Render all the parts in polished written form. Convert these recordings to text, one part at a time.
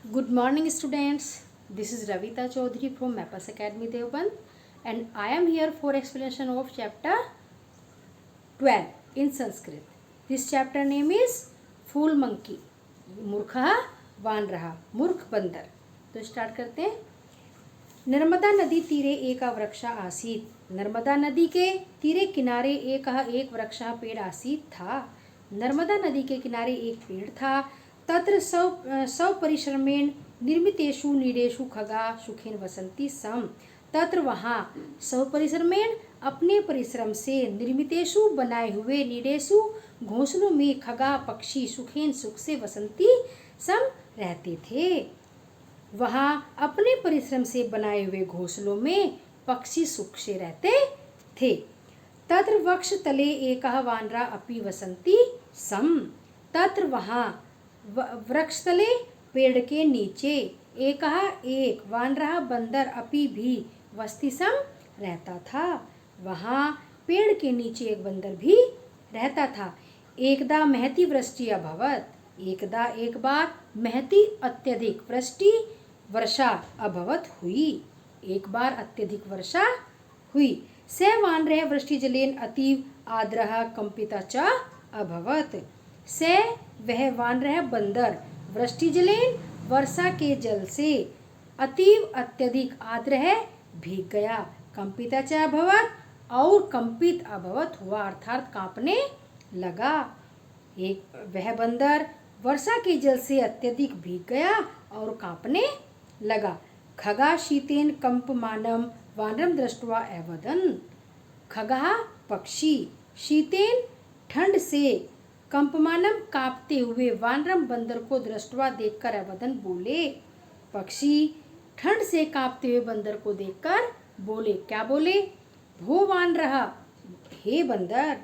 Good morning, students. This is Ravita Chaudhary from Mapas Academy Deoband, and I am here for explanation of chapter 12 in Sanskrit. This chapter name is Fool Monkey. मूर्खा वान रहा, मूर्ख बंदर. तो start करते हैं. नर्मदा नदी तीरे एक वृक्षा आसीत. नर्मदा नदी के तीरे किनारे एक वृक्षा पेड़ आसीत था. नर्मदा नदी के किनारे एक पेड़ था. तत्र सौ परिश्रमेण निर्मितेषु नीडेषु खगा सुखेन वसंती सम. तत्र वहाँ सौ परिश्रमेण अपने परिश्रम से निर्मितेषु बनाए हुए नीडेषु घोंसलों में खगा पक्षी सुखेन सुख से वसंती सम रहते थे. वहाँ अपने परिश्रम से बनाए हुए घोंसलों में पक्षी सुख से रहते थे. तत्र वृक्ष तले एकः वानरा अपि वसंती सम. तत्र वहाँ वृक्ष तले पेड़ के नीचे एक वानरा बंदर अपि भी वसती सम रहता था. वहाँ पेड़ के नीचे एक बंदर भी रहता था. एकदा महती वृष्टि अभवत. एकदा एक बार महती अत्यधिक वृष्टि वर्षा अभवत हुई. एक बार अत्यधिक वर्षा हुई. स वानरः वृष्टि जलेन अतीव आद्रः कंपिता च अभवत. स वह वानरः बंदर वृष्टि जलेन वर्षा के जल से अतीव अत्यधिक आद्रः भीग गया. कंपिता च अभवत और कंपित अभवत हुआ अर्थात कांपने लगा. वह बंदर वर्षा के जल से अत्यधिक भीग गया और कांपने लगा. खगा शीतेन कंपमानम वानरम दृष्ट्वा अवदन्. खगा पक्षी शीतेन ठंड से कंपमानम कांपते हुए वानरम बंदर को दृष्टवा देखकर अवदन् बोले. पक्षी ठंड से कांपते हुए बंदर को देखकर बोले. क्या बोले? भो वानरः, हे बंदर,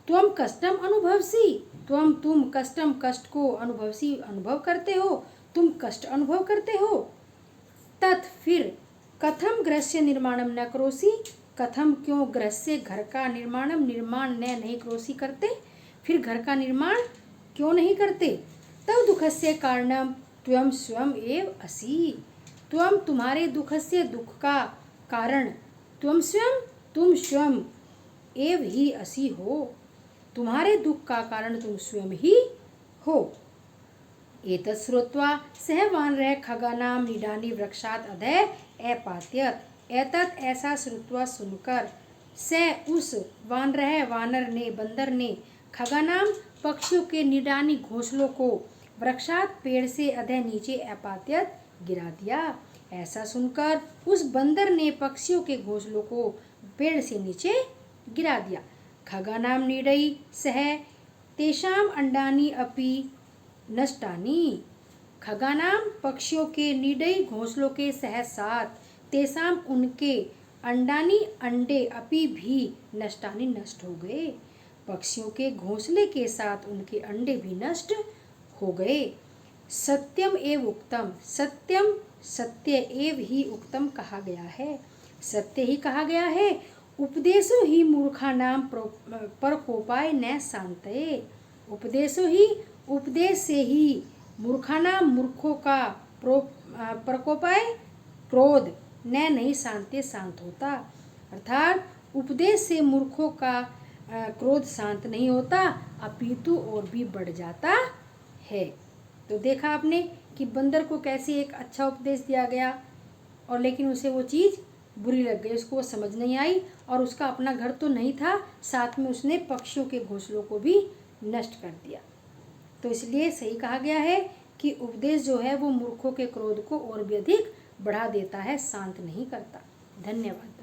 त्वम कष्टम अनुभवसी. तुम कष्टम कष्ट को अनुभवसी अनुभव करते हो. तुम कष्ट अनुभव करते हो. तत् फिर कथम गृहस्य निर्माणम न करोसि. कथम क्यों गृहस्य घर का निर्माण नहीं करोसि करते. फिर घर का निर्माण क्यों नहीं करते. तव दुखस्य कारणम त्वं स्वयं एव असि. तुम्हारे दुखस्य दुख का कारण तुम स्वयं एव ही असि हो. तुम्हारे दुख का कारण तुम स्वयं ही हो. एतत् श्रुत्वा सह वानरः खगानां नीडानि वृक्षात् अधः अपात्यत. एतत् ऐसा श्रुत्वा सुनकर स उस वानर ने बंदर ने खगानाम पक्षियों के नीडानी घोंसलों को वृक्षात पेड़ से अधः नीचे अपात्यत गिरा दिया. ऐसा सुनकर उस बंदर ने पक्षियों के घोंसलों को पेड़ से नीचे गिरा दिया. खगानाम नीडई सह तेषाम अंडानी अपि नष्टानी. खगानाम पक्षियों के नीडई घोंसलों के सह साथ तेषाम उनके अंडानी अंडे अपि भी नष्टानी नष्ट हो गए. पक्षियों के घोंसले के साथ उनके अंडे भी नष्ट हो गए. सत्यम एव उक्तम. सत्यम सत्य एव ही उक्तम कहा गया है. सत्य ही कहा गया है. उपदेशो ही मूर्खानाम प्रकोपाय न शांतये. उपदेशो ही उपदेश से ही मूर्खानाम मूर्खों का प्रकोपाय क्रोध न नहीं शांत होता. अर्थात उपदेश से मूर्खों का क्रोध शांत नहीं होता अपितु और भी बढ़ जाता है. तो देखा आपने कि बंदर को कैसे एक अच्छा उपदेश दिया गया और लेकिन उसे वो चीज़ बुरी लग गई. उसको वो समझ नहीं आई और उसका अपना घर तो नहीं था, साथ में उसने पक्षियों के घोंसलों को भी नष्ट कर दिया. तो इसलिए सही कहा गया है कि उपदेश जो है वो मूर्खों के क्रोध को और भी अधिक बढ़ा देता है, शांत नहीं करता. धन्यवाद.